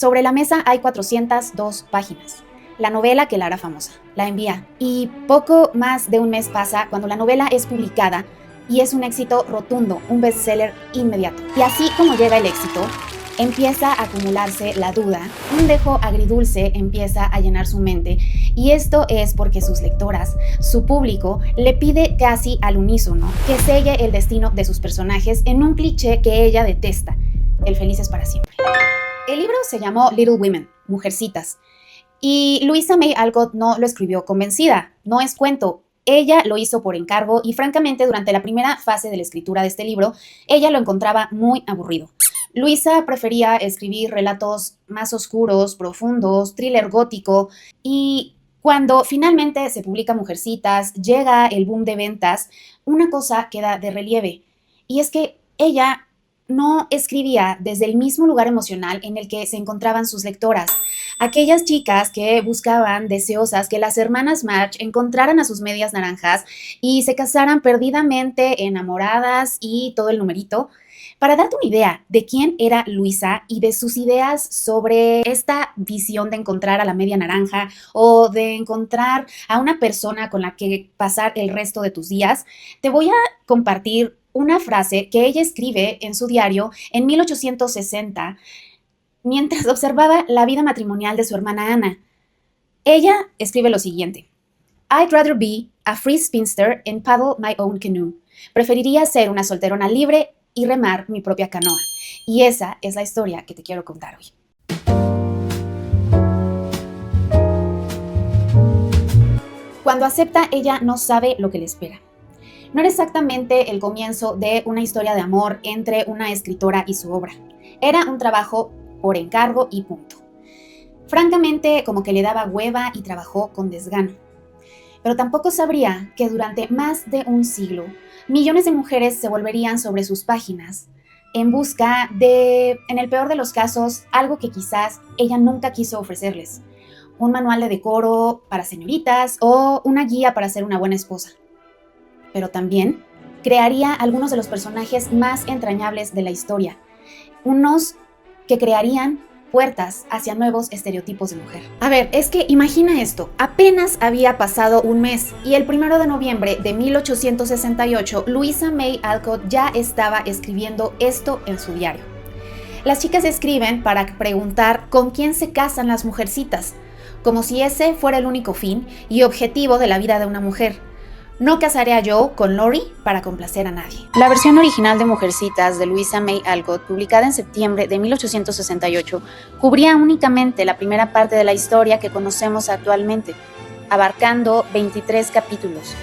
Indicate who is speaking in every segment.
Speaker 1: Sobre la mesa hay 402 páginas. La novela que la hará famosa. La envía. Y poco más de un mes pasa cuando la novela es publicada y es un éxito rotundo, un bestseller inmediato. Y así como llega el éxito, empieza a acumularse la duda, un dejo agridulce empieza a llenar su mente, y esto es porque sus lectoras, su público, le pide casi al unísono que selle el destino de sus personajes en un cliché que ella detesta: el felices para siempre. El libro se llamó Little Women, Mujercitas, y Louisa May Alcott no lo escribió convencida, no es cuento. Ella lo hizo por encargo y francamente durante la primera fase de la escritura de este libro, ella lo encontraba muy aburrido. Luisa prefería escribir relatos más oscuros, profundos, thriller gótico, y cuando finalmente se publica Mujercitas, llega el boom de ventas, una cosa queda de relieve, y es que ella no escribía desde el mismo lugar emocional en el que se encontraban sus lectoras. Aquellas chicas que buscaban, deseosas, que las hermanas March encontraran a sus medias naranjas y se casaran perdidamente enamoradas y todo el numerito. Para darte una idea de quién era Luisa y de sus ideas sobre esta visión de encontrar a la media naranja o de encontrar a una persona con la que pasar el resto de tus días, te voy a compartir una frase que ella escribe en su diario en 1860 mientras observaba la vida matrimonial de su hermana Anna. Ella escribe lo siguiente: I'd rather be a free spinster and paddle my own canoe. Preferiría ser una solterona libre y remar mi propia canoa. Y esa es la historia que te quiero contar hoy. Cuando acepta, ella no sabe lo que le espera. No era exactamente el comienzo de una historia de amor entre una escritora y su obra. Era un trabajo por encargo y punto. Francamente, como que le daba hueva y trabajó con desgano. Pero tampoco sabría que durante más de un siglo, millones de mujeres se volverían sobre sus páginas en busca de, en el peor de los casos, algo que quizás ella nunca quiso ofrecerles: un manual de decoro para señoritas o una guía para ser una buena esposa. Pero también crearía algunos de los personajes más entrañables de la historia, unos que crearían puertas hacia nuevos estereotipos de mujer. A ver, es que imagina esto, apenas había pasado un mes y el 1 de noviembre de 1868, Louisa May Alcott ya estaba escribiendo esto en su diario. Las chicas escriben para preguntar con quién se casan las mujercitas, como si ese fuera el único fin y objetivo de la vida de una mujer. No casaré a Joe con Lori para complacer a nadie. La versión original de Mujercitas de Louisa May Alcott, publicada en septiembre de 1868, cubría únicamente la primera parte de la historia que conocemos actualmente, abarcando 23 capítulos.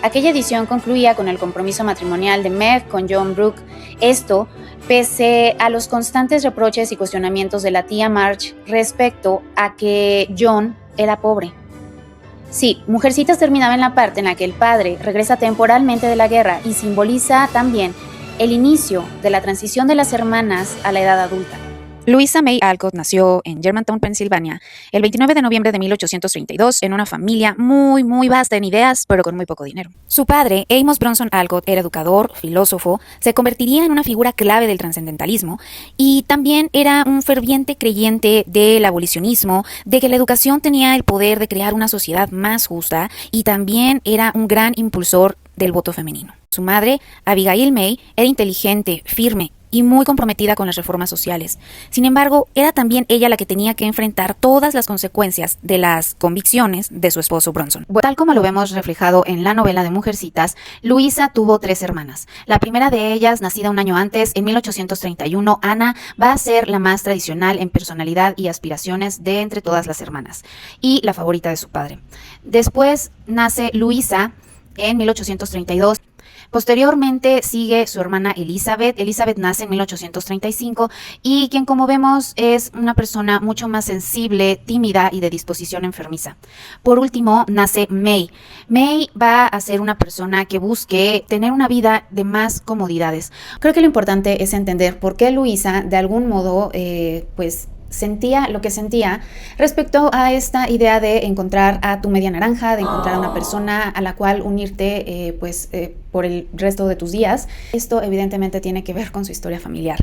Speaker 1: Aquella edición concluía con el compromiso matrimonial de Meg con John Brooke. Esto, pese a los constantes reproches y cuestionamientos de la tía March respecto a que John era pobre. Sí, Mujercitas terminaba en la parte en la que el padre regresa temporalmente de la guerra y simboliza también el inicio de la transición de las hermanas a la edad adulta. Louisa May Alcott nació en Germantown, Pensilvania, el 29 de noviembre de 1832 en una familia muy vasta en ideas, pero con muy poco dinero. Su padre, Amos Bronson Alcott, era educador, filósofo, se convertiría en una figura clave del trascendentalismo y también era un ferviente creyente del abolicionismo, de que la educación tenía el poder de crear una sociedad más justa, y también era un gran impulsor del voto femenino. Su madre, Abigail May, era inteligente, firme y muy comprometida con las reformas sociales. Sin embargo, era también ella la que tenía que enfrentar todas las consecuencias de las convicciones de su esposo Bronson. Tal como lo vemos reflejado en la novela de Mujercitas, Luisa tuvo 3 hermanas. La primera de ellas, nacida un año antes, en 1831, Ana, va a ser la más tradicional en personalidad y aspiraciones de entre todas las hermanas, y la favorita de su padre. Después nace Luisa en 1832. Posteriormente sigue su hermana Elizabeth. Elizabeth nace en 1835 y quien, como vemos, es una persona mucho más sensible, tímida y de disposición enfermiza. Por último nace May. May va a ser una persona que busque tener una vida de más comodidades. Creo que lo importante es entender por qué Luisa de algún modo sentía lo que sentía respecto a esta idea de encontrar a tu media naranja, de encontrar a una persona a la cual unirte por el resto de tus días. Esto evidentemente tiene que ver con su historia familiar.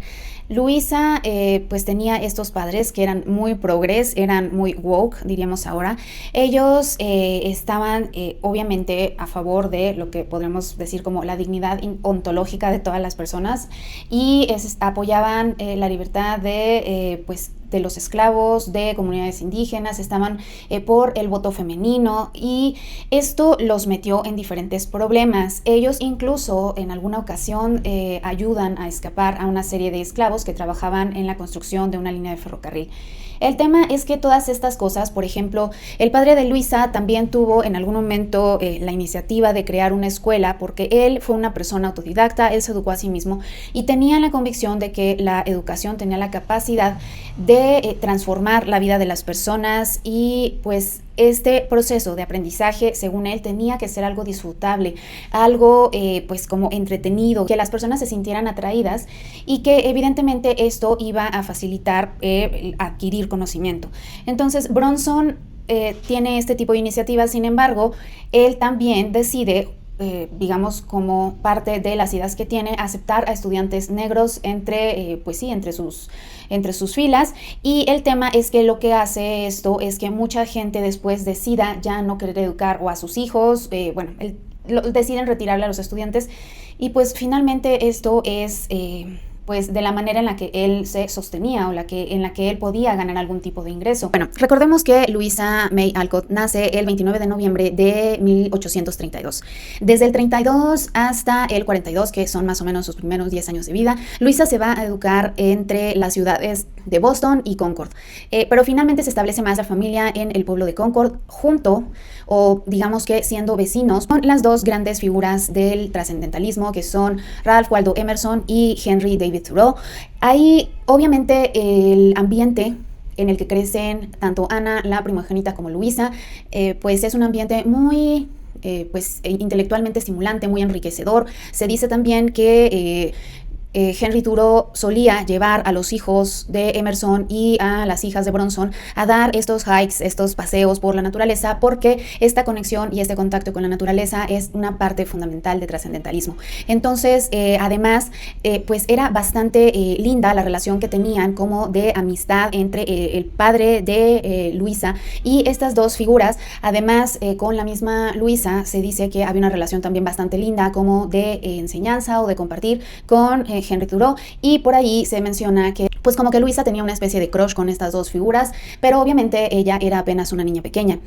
Speaker 1: Luisa pues tenía estos padres que eran muy progres, eran muy woke, diríamos ahora. Ellos estaban obviamente a favor de lo que podríamos decir como la dignidad ontológica de todas las personas y apoyaban la libertad de los esclavos, de comunidades indígenas, estaban por el voto femenino y esto los metió en diferentes problemas. Ellos incluso en alguna ocasión ayudan a escapar a una serie de esclavos que trabajaban en la construcción de una línea de ferrocarril. El tema es que todas estas cosas, por ejemplo, el padre de Luisa también tuvo en algún momento la iniciativa de crear una escuela porque él fue una persona autodidacta, él se educó a sí mismo y tenía la convicción de que la educación tenía la capacidad de transformar la vida de las personas y pues este proceso de aprendizaje, según él, tenía que ser algo disfrutable, algo pues como entretenido, que las personas se sintieran atraídas y que evidentemente esto iba a facilitar adquirir conocimiento. Entonces Bronson tiene este tipo de iniciativas, sin embargo, él también decide digamos como parte de las ideas que tiene, aceptar a estudiantes negros entre sus filas y el tema es que lo que hace esto es que mucha gente después decida ya no querer educar o a sus hijos, deciden retirarle a los estudiantes y pues finalmente esto es pues de la manera en la que él se sostenía o en la que él podía ganar algún tipo de ingreso. Bueno, recordemos que Louisa May Alcott nace el 29 de noviembre de 1832. Desde el 32 hasta el 42, que son más o menos sus primeros 10 años de vida, Luisa se va a educar entre las ciudades de Boston y Concord. Pero finalmente se establece más la familia en el pueblo de Concord, junto o digamos que siendo vecinos con las dos grandes figuras del trascendentalismo que son Ralph Waldo Emerson y Henry David Thoreau. Ahí obviamente el ambiente en el que crecen tanto Ana, la primogénita, como Luisa, pues es un ambiente muy intelectualmente estimulante, muy enriquecedor. Se dice también que Henry Thoreau solía llevar a los hijos de Emerson y a las hijas de Bronson a dar estos hikes, estos paseos por la naturaleza, porque esta conexión y este contacto con la naturaleza es una parte fundamental de trascendentalismo. Entonces, además, pues era bastante linda la relación que tenían como de amistad entre el padre de Luisa y estas dos figuras. Además, con la misma Luisa se dice que había una relación también bastante linda como de enseñanza o de compartir con Henry Thoreau, y por ahí se menciona que pues como que Luisa tenía una especie de crush con estas dos figuras, pero obviamente ella era apenas una niña pequeña.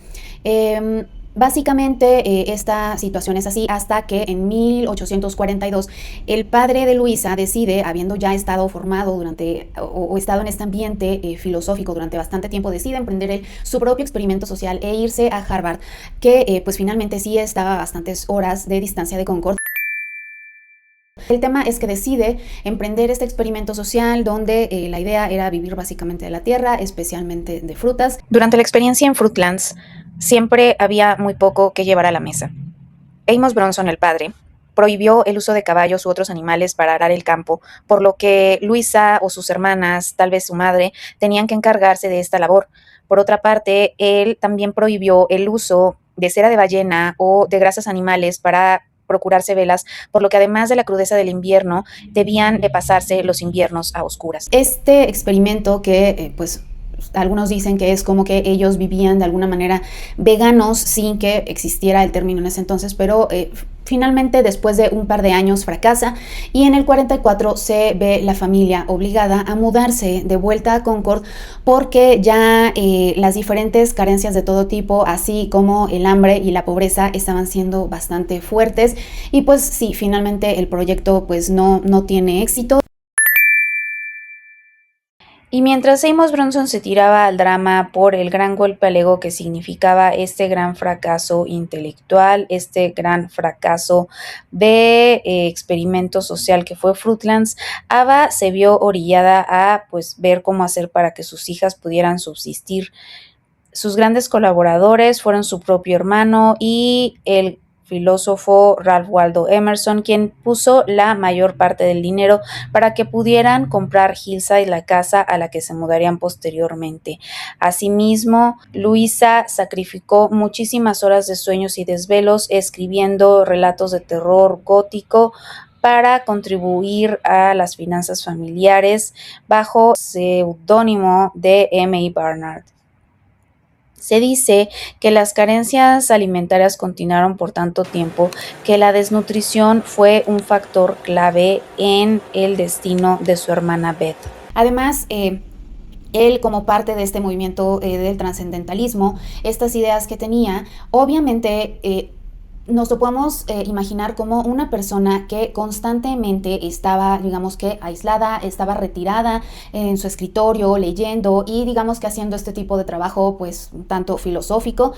Speaker 1: Básicamente esta situación es así hasta que en 1842 el padre de Luisa decide, habiendo ya estado formado o estado en este ambiente filosófico durante bastante tiempo, decide emprender su propio experimento social e irse a Harvard, que pues finalmente sí estaba a bastantes horas de distancia de Concord. El tema es que decide emprender este experimento social donde la idea era vivir básicamente de la tierra, especialmente de frutas.
Speaker 2: Durante la experiencia en Fruitlands, siempre había muy poco que llevar a la mesa. Amos Bronson, el padre, prohibió el uso de caballos u otros animales para arar el campo, por lo que Luisa o sus hermanas, tal vez su madre, tenían que encargarse de esta labor. Por otra parte, él también prohibió el uso de cera de ballena o de grasas animales para procurarse velas, por lo que además de la crudeza del invierno, debían de pasarse los inviernos a oscuras.
Speaker 1: Este experimento que pues algunos dicen que es como que ellos vivían de alguna manera veganos sin que existiera el término en ese entonces, pero finalmente después de un par de años fracasa y en el 44 se ve la familia obligada a mudarse de vuelta a Concord porque ya las diferentes carencias de todo tipo, así como el hambre y la pobreza, estaban siendo bastante fuertes y pues sí, finalmente el proyecto pues no tiene éxito.
Speaker 2: Y mientras Amos Bronson se tiraba al drama por el gran golpe al ego que significaba este gran fracaso intelectual, este gran fracaso de experimento social que fue Fruitlands, Ava se vio orillada a pues ver cómo hacer para que sus hijas pudieran subsistir. Sus grandes colaboradores fueron su propio hermano y el filósofo Ralph Waldo Emerson, quien puso la mayor parte del dinero para que pudieran comprar Hillside, la casa a la que se mudarían posteriormente. Asimismo, Luisa sacrificó muchísimas horas de sueños y desvelos escribiendo relatos de terror gótico para contribuir a las finanzas familiares bajo seudónimo de M. Barnard. Se dice que las carencias alimentarias continuaron por tanto tiempo que la desnutrición fue un factor clave en el destino de su hermana Beth.
Speaker 1: Además, él, como parte de este movimiento del trascendentalismo, estas ideas que tenía, obviamente nos lo podemos imaginar como una persona que constantemente estaba, digamos que aislada, estaba retirada en su escritorio, leyendo y digamos que haciendo este tipo de trabajo pues un tanto filosófico.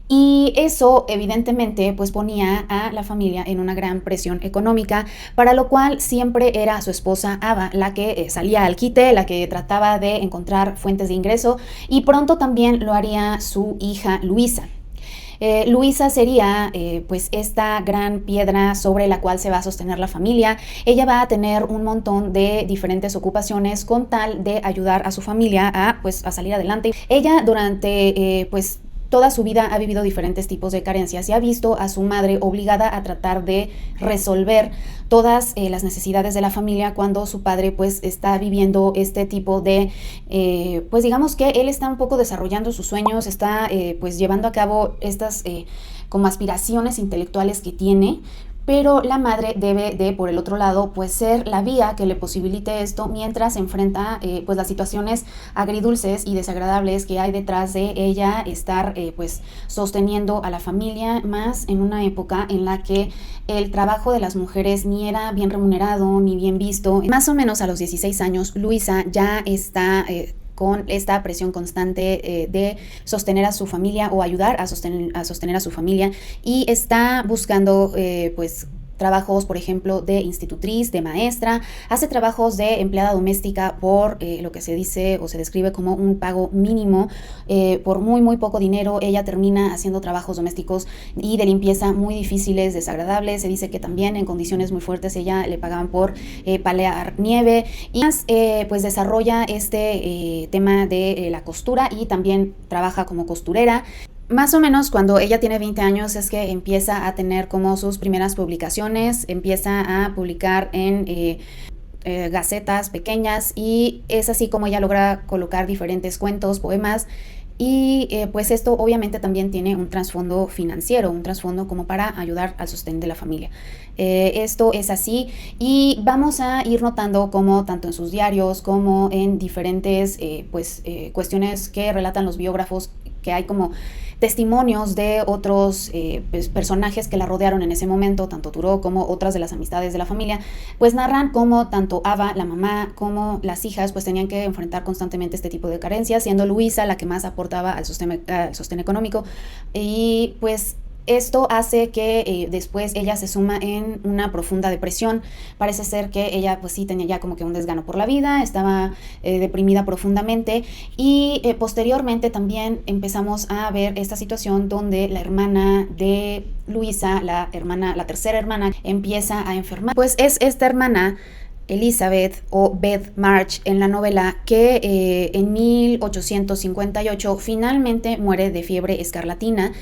Speaker 1: Y eso evidentemente pues ponía a la familia en una gran presión económica, para lo cual siempre era su esposa Ava la que salía al quite, la que trataba de encontrar fuentes de ingreso, y pronto también lo haría su hija Luisa. Luisa sería pues esta gran piedra sobre la cual se va a sostener la familia. Ella va a tener un montón de diferentes ocupaciones con tal de ayudar a su familia a salir adelante. Ella durante pues toda su vida ha vivido diferentes tipos de carencias y ha visto a su madre obligada a tratar de resolver todas las necesidades de la familia cuando su padre pues está viviendo este tipo de, pues digamos que él está un poco desarrollando sus sueños, está pues llevando a cabo estas como aspiraciones intelectuales que tiene. Pero la madre debe de, por el otro lado, pues ser la vía que le posibilite esto mientras enfrenta pues las situaciones agridulces y desagradables que hay detrás de ella estar pues sosteniendo a la familia, más en una época en la que el trabajo de las mujeres ni era bien remunerado ni bien visto. Más o menos a los 16 años, Luisa ya está con esta presión constante de sostener a su familia o ayudar a sostener a su familia, y está buscando pues trabajos, por ejemplo, de institutriz, de maestra, hace trabajos de empleada doméstica por lo que se dice o se describe como un pago mínimo, por muy, muy poco dinero. Ella termina haciendo trabajos domésticos y de limpieza muy difíciles, desagradables. Se dice que también en condiciones muy fuertes ella le pagaban por palear nieve, y más pues desarrolla este tema de la costura y también trabaja como costurera. Más o menos cuando ella tiene 20 años es que empieza a tener como sus primeras publicaciones, empieza a publicar en gacetas pequeñas, y es así como ella logra colocar diferentes cuentos, poemas, y pues esto obviamente también tiene un trasfondo financiero, un trasfondo como para ayudar al sostén de la familia. Esto es así, y vamos a ir notando como tanto en sus diarios como en diferentes cuestiones que relatan los biógrafos, que hay como testimonios de otros personajes que la rodearon en ese momento, tanto Turó como otras de las amistades de la familia, pues narran cómo tanto Ava, la mamá, como las hijas pues tenían que enfrentar constantemente este tipo de carencias, siendo Luisa la que más aportaba al sostén económico. Y pues esto hace que después ella se suma en una profunda depresión. Parece ser que ella pues sí tenía ya como que un desgano por la vida, estaba deprimida profundamente, y posteriormente también empezamos a ver esta situación donde la hermana de Luisa, la tercera hermana, empieza a enfermar. Pues es esta hermana, Elizabeth o Beth March en la novela, que en 1858 finalmente muere de fiebre escarlatina.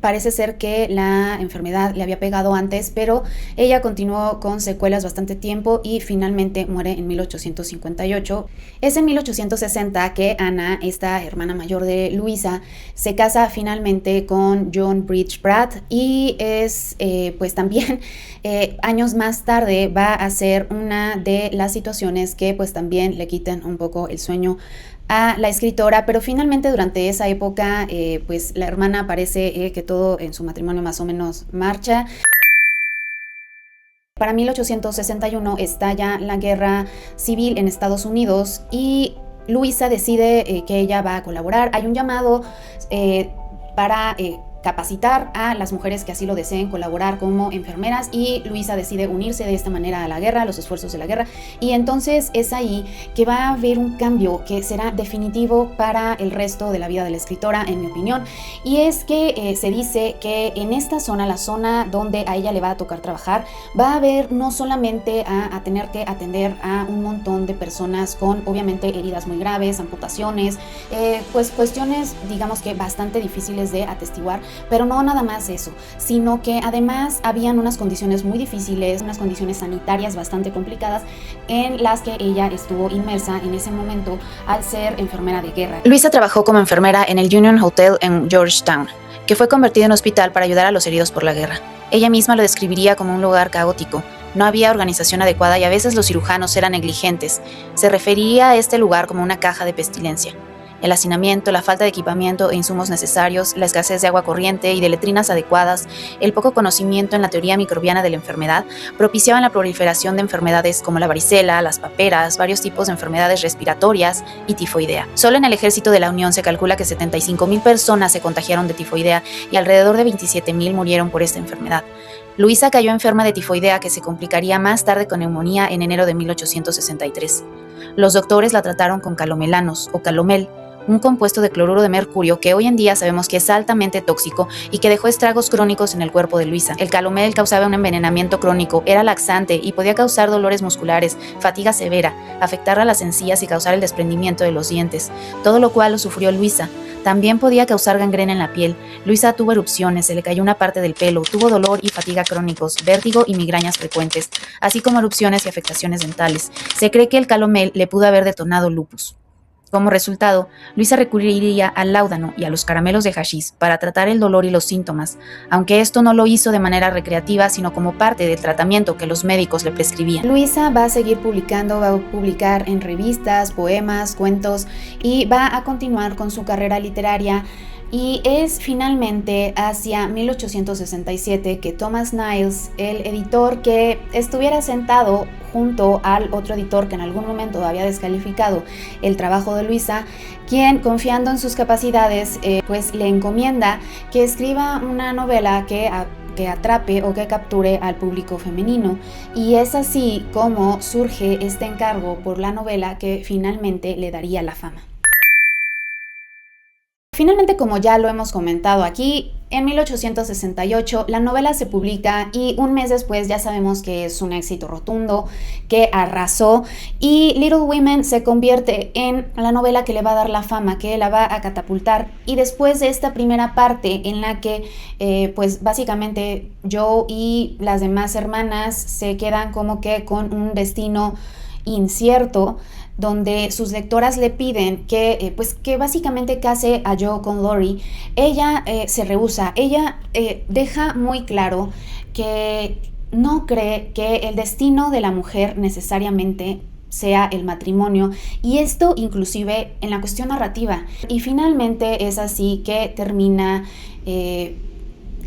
Speaker 1: Parece ser que la enfermedad le había pegado antes, pero ella continuó con secuelas bastante tiempo y finalmente muere en 1858. Es en 1860 que Anna, esta hermana mayor de Luisa, se casa finalmente con John Bridge Pratt, y es pues también años más tarde va a ser una de las situaciones que pues también le quitan un poco el sueño a la escritora. Pero finalmente durante esa época pues la hermana parece que todo en su matrimonio más o menos marcha. Para 1861 estalla la guerra civil en Estados Unidos y Luisa decide que ella va a colaborar. Hay un llamado para capacitar a las mujeres que así lo deseen colaborar como enfermeras, y Luisa decide unirse de esta manera a la guerra, a los esfuerzos de la guerra, y entonces es ahí que va a haber un cambio que será definitivo para el resto de la vida de la escritora, en mi opinión, y es que se dice que en esta zona, la zona donde a ella le va a tocar trabajar, va a haber no solamente a tener que atender a un montón de personas con obviamente heridas muy graves, amputaciones, pues cuestiones digamos que bastante difíciles de atestiguar, pero no nada más eso, sino que además habían unas condiciones muy difíciles, unas condiciones sanitarias bastante complicadas en las que ella estuvo inmersa en ese momento al ser enfermera de guerra.
Speaker 2: Luisa trabajó como enfermera en el Union Hotel en Georgetown, que fue convertido en hospital para ayudar a los heridos por la guerra. Ella misma lo describiría como un lugar caótico. No había organización adecuada y a veces los cirujanos eran negligentes. Se refería a este lugar como una caja de pestilencia. El hacinamiento, la falta de equipamiento e insumos necesarios, la escasez de agua corriente y de letrinas adecuadas, el poco conocimiento en la teoría microbiana de la enfermedad, propiciaban la proliferación de enfermedades como la varicela, las paperas, varios tipos de enfermedades respiratorias y tifoidea. Solo en el ejército de la Unión se calcula que 75,000 personas se contagiaron de tifoidea y alrededor de 27,000 murieron por esta enfermedad. Luisa cayó enferma de tifoidea, que se complicaría más tarde con neumonía en enero de 1863. Los doctores la trataron con calomelanos o calomel, un compuesto de cloruro de mercurio que hoy en día sabemos que es altamente tóxico y que dejó estragos crónicos en el cuerpo de Luisa. El calomel causaba un envenenamiento crónico, era laxante y podía causar dolores musculares, fatiga severa, afectar a las encías y causar el desprendimiento de los dientes, todo lo cual lo sufrió Luisa. También podía causar gangrena en la piel. Luisa tuvo erupciones, se le cayó una parte del pelo, tuvo dolor y fatiga crónicos, vértigo y migrañas frecuentes, así como erupciones y afectaciones dentales. Se cree que el calomel le pudo haber detonado lupus. Como resultado, Luisa recurriría al láudano y a los caramelos de hachís para tratar el dolor y los síntomas, aunque esto no lo hizo de manera recreativa, sino como parte del tratamiento que los médicos le prescribían.
Speaker 1: Luisa va a seguir publicando, va a publicar en revistas, poemas, cuentos, y va a continuar con su carrera literaria. Y es finalmente hacia 1867 que Thomas Niles, el editor que estuviera sentado junto al otro editor que en algún momento había descalificado el trabajo de Luisa, quien, confiando en sus capacidades, pues le encomienda que escriba una novela que atrape o que capture al público femenino, y es así como surge este encargo por la novela que finalmente le daría la fama. Finalmente, como ya lo hemos comentado aquí, en 1868 la novela se publica y un mes después ya sabemos que es un éxito rotundo, que arrasó, y Little Women se convierte en la novela que le va a dar la fama, que la va a catapultar. Y después de esta primera parte en la que pues básicamente Joe y las demás hermanas se quedan como que con un destino incierto, donde sus lectoras le piden que básicamente case a Joe con Lori, ella se rehúsa. Ella deja muy claro que no cree que el destino de la mujer necesariamente sea el matrimonio, y esto inclusive en la cuestión narrativa. Y finalmente es así que termina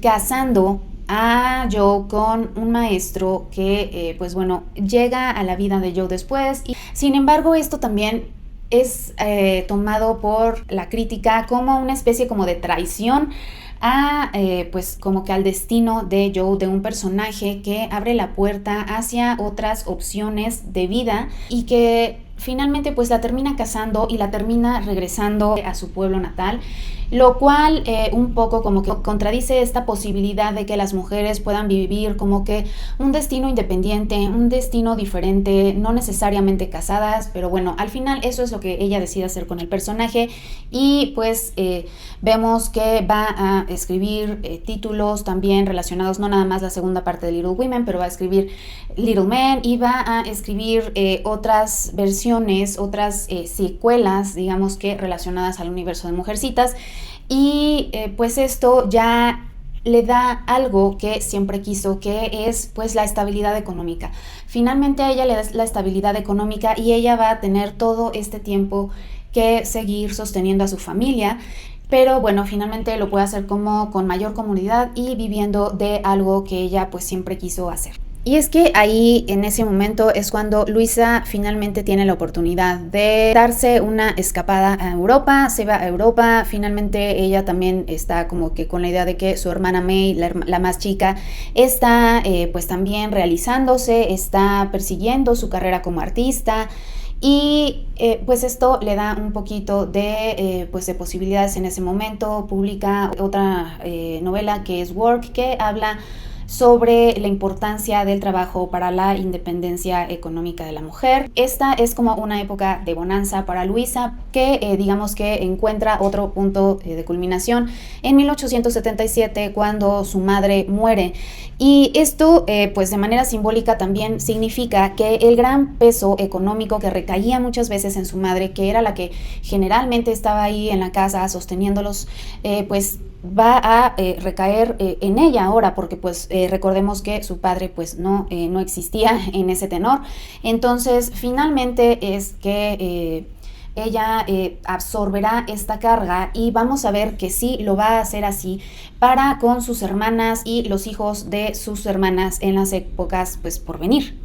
Speaker 1: casando a Joe con un maestro que, llega a la vida de Joe después. Y, sin embargo, esto también es tomado por la crítica como una especie como de traición a, como que al destino de Joe, de un personaje que abre la puerta hacia otras opciones de vida y que finalmente pues la termina casando y la termina regresando a su pueblo natal, lo cual un poco como que contradice esta posibilidad de que las mujeres puedan vivir como que un destino independiente, un destino diferente, no necesariamente casadas, pero bueno, al final eso es lo que ella decide hacer con el personaje. Y pues vemos que va a escribir títulos también relacionados, no nada más la segunda parte de Little Women, pero va a escribir Little Men, y va a escribir otras versiones, otras secuelas, digamos que relacionadas al universo de Mujercitas. Y pues esto ya le da algo que siempre quiso, que es pues la estabilidad económica. Finalmente a ella le da la estabilidad económica y ella va a tener todo este tiempo que seguir sosteniendo a su familia, pero bueno, finalmente lo puede hacer como con mayor comodidad y viviendo de algo que ella pues siempre quiso hacer. Y es que ahí, en ese momento, es cuando Luisa finalmente tiene la oportunidad de darse una escapada a Europa, se va a Europa, finalmente ella también está como que con la idea de que su hermana May, la más chica, está pues también realizándose, está persiguiendo su carrera como artista. Y pues esto le da un poquito de, pues de posibilidades en ese momento. Publica otra novela que es Work, que habla sobre la importancia del trabajo para la independencia económica de la mujer. Esta es como una época de bonanza para Luisa, que digamos que encuentra otro punto de culminación en 1877, cuando su madre muere. Y esto, pues de manera simbólica también significa que el gran peso económico que recaía muchas veces en su madre, que era la que generalmente estaba ahí en la casa sosteniéndolos, pues va a recaer en ella ahora, porque pues recordemos que su padre pues no existía en ese tenor. Entonces finalmente es que ella absorberá esta carga, y vamos a ver que sí lo va a hacer así para con sus hermanas y los hijos de sus hermanas en las épocas pues por venir.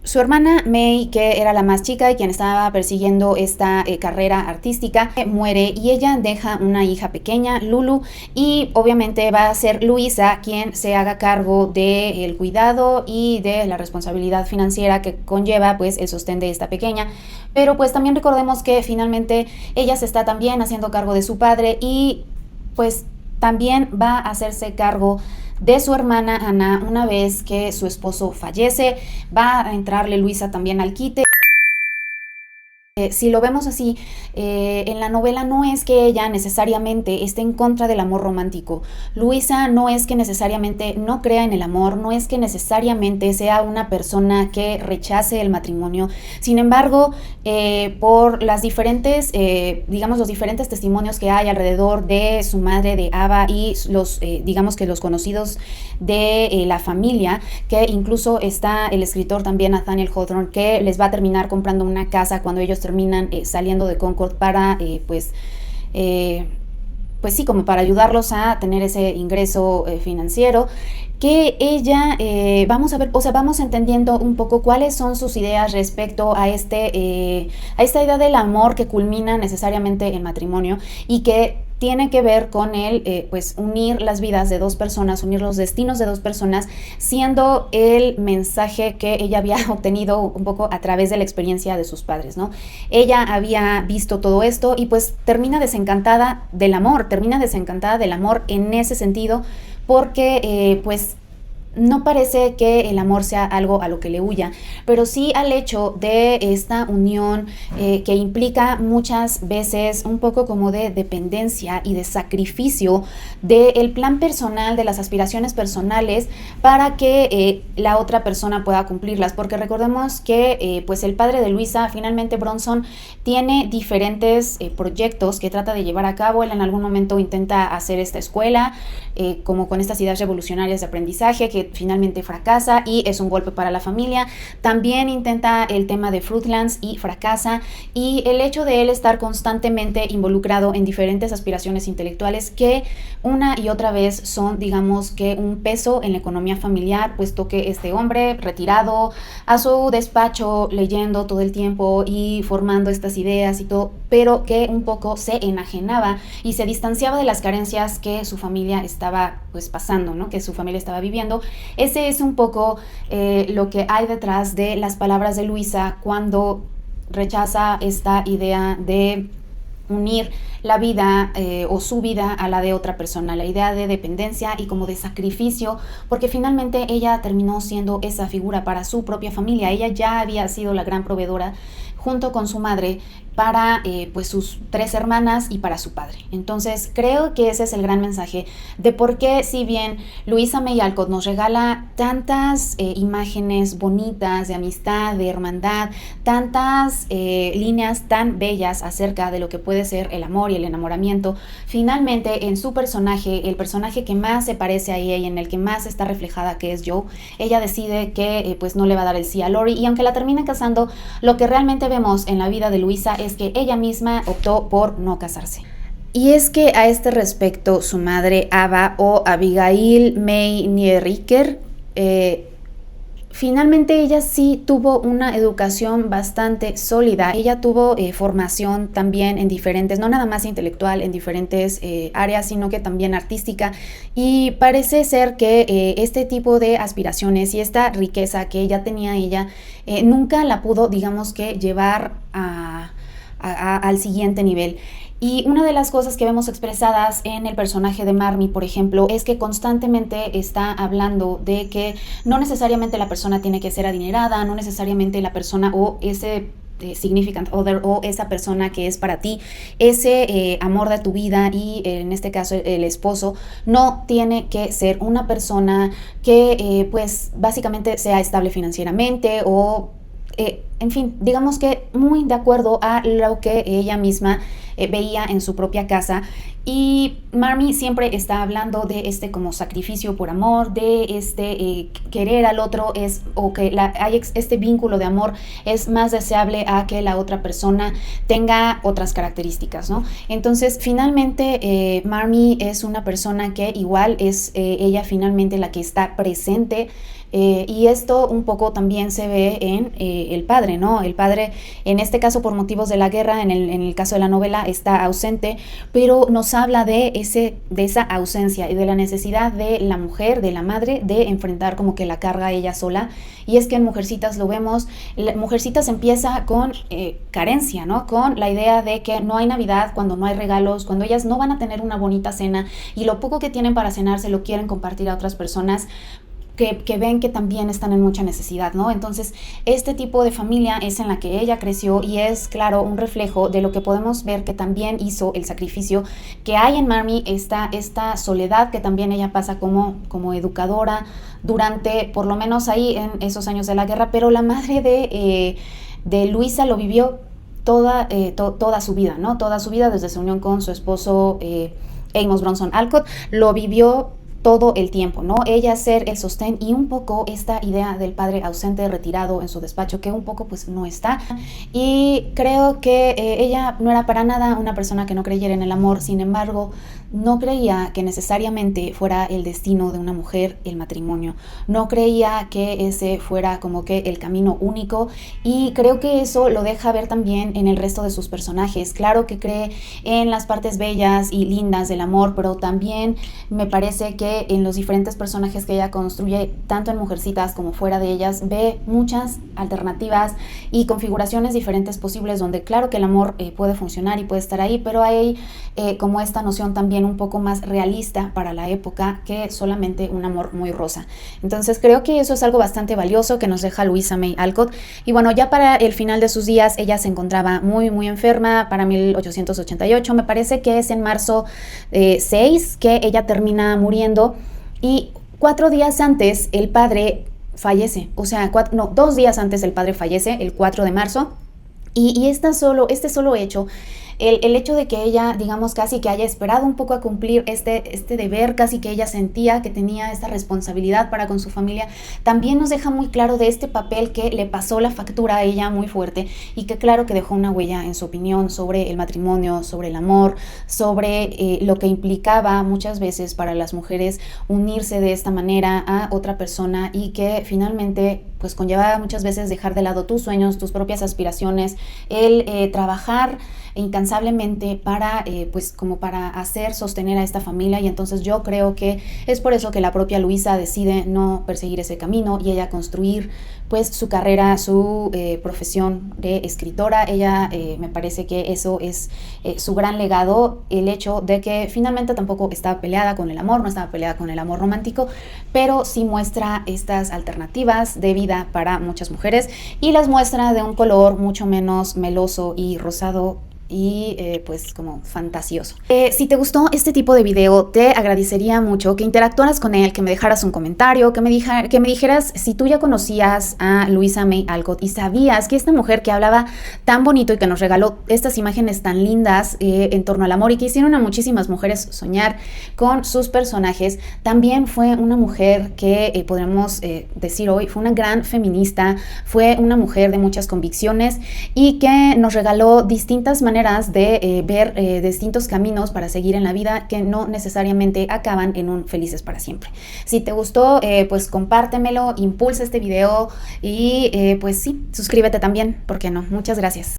Speaker 1: Su hermana May, que era la más chica y quien estaba persiguiendo esta carrera artística, muere, y ella deja una hija pequeña, Lulu, y obviamente va a ser Luisa quien se haga cargo del cuidado y de la responsabilidad financiera que conlleva pues el sostén de esta pequeña. Pero pues también recordemos que finalmente ella se está también haciendo cargo de su padre, y pues también va a hacerse cargo de su hermana Ana una vez que su esposo fallece. Va a entrarle Luisa también al quite. Si lo vemos así, en la novela no es que ella necesariamente esté en contra del amor romántico. Luisa no es que necesariamente no crea en el amor, no es que necesariamente sea una persona que rechace el matrimonio. Sin embargo, por las diferentes, digamos, los diferentes testimonios que hay alrededor de su madre, de Ava, y los, digamos que los conocidos de la familia, que incluso está el escritor también Nathaniel Hawthorne, que les va a terminar comprando una casa cuando ellos terminan saliendo de Concord para pues sí, como para ayudarlos a tener ese ingreso financiero, que ella, vamos a ver, o sea, vamos entendiendo un poco cuáles son sus ideas respecto a esta idea del amor que culmina necesariamente en matrimonio, y que tiene que ver con el pues unir las vidas de dos personas, unir los destinos de dos personas, siendo el mensaje que ella había obtenido un poco a través de la experiencia de sus padres, ¿no? Ella había visto todo esto y pues termina desencantada del amor en ese sentido, porque pues no parece que el amor sea algo a lo que le huya, pero sí al hecho de esta unión que implica muchas veces un poco como de dependencia y de sacrificio del plan personal, de las aspiraciones personales, para que la otra persona pueda cumplirlas. Porque recordemos que pues el padre de Luisa, finalmente Bronson, tiene diferentes proyectos que trata de llevar a cabo. Él en algún momento intenta hacer esta escuela, como con estas ideas revolucionarias de aprendizaje, que finalmente fracasa y es un golpe para la familia. También intenta el tema de Fruitlands y fracasa, y el hecho de él estar constantemente involucrado en diferentes aspiraciones intelectuales que una y otra vez son, digamos, que un peso en la economía familiar, puesto que este hombre retirado a su despacho leyendo todo el tiempo y formando estas ideas y todo, pero que un poco se enajenaba y se distanciaba de las carencias que su familia estaba pues pasando, ¿no? Que su familia estaba viviendo. Ese es un poco lo que hay detrás de las palabras de Luisa cuando rechaza esta idea de unir la vida o su vida a la de otra persona, la idea de dependencia y como de sacrificio, porque finalmente ella terminó siendo esa figura para su propia familia. Ella ya había sido la gran proveedora junto con su madre para pues sus tres hermanas y para su padre. Entonces creo que ese es el gran mensaje de por qué, si bien Louisa May Alcott nos regala tantas imágenes bonitas de amistad, de hermandad, tantas líneas tan bellas acerca de lo que puede ser el amor y el enamoramiento, finalmente en su personaje, el personaje que más se parece a ella y en el que más está reflejada, que es Joe, ella decide que pues no le va a dar el sí a Lori, y aunque la termina casando, lo que realmente vemos en la vida de Luisa es que ella misma optó por no casarse. Y es que a este respecto, su madre Ava, o Abigail May Nieriker, finalmente ella sí tuvo una educación bastante sólida. Ella tuvo formación también en diferentes, no nada más intelectual, en diferentes áreas, sino que también artística. Y parece ser que este tipo de aspiraciones y esta riqueza que ella tenía nunca la pudo, digamos que, llevar al siguiente nivel. Y una de las cosas que vemos expresadas en el personaje de Marmee, por ejemplo, es que constantemente está hablando de que no necesariamente la persona tiene que ser adinerada, no necesariamente la persona o ese significant other o esa persona que es para ti, ese amor de tu vida y en este caso el esposo, no tiene que ser una persona que pues básicamente sea estable financieramente o en fin, digamos que muy de acuerdo a lo que ella misma veía en su propia casa. Y Marmee siempre está hablando de este como sacrificio por amor, de este querer al otro, o que hay este vínculo de amor es más deseable a que la otra persona tenga otras características, ¿no? Entonces, finalmente, Marmee es una persona que igual es ella finalmente la que está presente. Y esto un poco también se ve en el padre, ¿no? El padre, en este caso por motivos de la guerra, en el caso de la novela, está ausente, pero nos habla de esa ausencia y de la necesidad de la mujer, de la madre, de enfrentar como que la carga ella sola. Y es que en Mujercitas lo vemos, Mujercitas empieza con carencia, ¿no? Con la idea de que no hay Navidad cuando no hay regalos, cuando ellas no van a tener una bonita cena y lo poco que tienen para cenar se lo quieren compartir a otras personas. Que ven que también están en mucha necesidad, ¿no? Entonces, este tipo de familia es en la que ella creció y es, claro, un reflejo de lo que podemos ver que también hizo el sacrificio que hay en Marmee, esta soledad que también ella pasa como educadora durante, por lo menos ahí en esos años de la guerra, pero la madre de Luisa lo vivió toda su vida, ¿no? Toda su vida desde su unión con su esposo Amos Bronson Alcott, lo vivió todo el tiempo, ¿no? Ella ser el sostén y un poco esta idea del padre ausente, retirado en su despacho, que un poco pues no está. Y creo que ella no era para nada una persona que no creyera en el amor, sin embargo, no creía que necesariamente fuera el destino de una mujer el matrimonio. No creía que ese fuera como que el camino único y creo que eso lo deja ver también en el resto de sus personajes. Claro que cree en las partes bellas y lindas del amor, pero también me parece que en los diferentes personajes que ella construye, tanto en Mujercitas como fuera de ellas, ve muchas alternativas y configuraciones diferentes posibles donde claro que el amor puede funcionar y puede estar ahí, pero hay como esta noción también un poco más realista para la época que solamente un amor muy rosa. Entonces creo que eso es algo bastante valioso que nos deja Louisa May Alcott. Y bueno, ya para el final de sus días ella se encontraba muy muy enferma. Para 1888 me parece que es en marzo 6 que ella termina muriendo y 4 días antes el padre fallece, o sea, 2 días antes el padre fallece, el 4 de marzo, y este solo hecho, el hecho de que ella, digamos, casi que haya esperado un poco a cumplir este deber, casi que ella sentía que tenía esta responsabilidad para con su familia, también nos deja muy claro de este papel que le pasó la factura a ella muy fuerte y que claro que dejó una huella en su opinión sobre el matrimonio, sobre el amor, sobre lo que implicaba muchas veces para las mujeres unirse de esta manera a otra persona y que finalmente pues conllevaba muchas veces dejar de lado tus sueños, tus propias aspiraciones, el trabajar incansablemente para pues como para sostener a esta familia. Y entonces yo creo que es por eso que la propia Luisa decide no perseguir ese camino y ella construir pues su carrera, su profesión de escritora. Ella me parece que eso es su gran legado, el hecho de que finalmente tampoco está peleada con el amor, no estaba peleada con el amor romántico, pero sí muestra estas alternativas de vida para muchas mujeres y las muestra de un color mucho menos meloso y rosado y pues como fantasioso. Si te gustó este tipo de video, te agradecería mucho que interactuaras con él, que me dejaras un comentario, que me dijeras si tú ya conocías a Louisa May Alcott y sabías que esta mujer que hablaba tan bonito y que nos regaló estas imágenes tan lindas en torno al amor y que hicieron a muchísimas mujeres soñar con sus personajes, también fue una mujer que podríamos decir hoy, fue una gran feminista, fue una mujer de muchas convicciones y que nos regaló distintas maneras maneras de ver distintos caminos para seguir en la vida que no necesariamente acaban en un felices para siempre. Si te gustó, pues compártemelo, impulsa este video y pues sí, suscríbete también, ¿por qué no? Muchas gracias.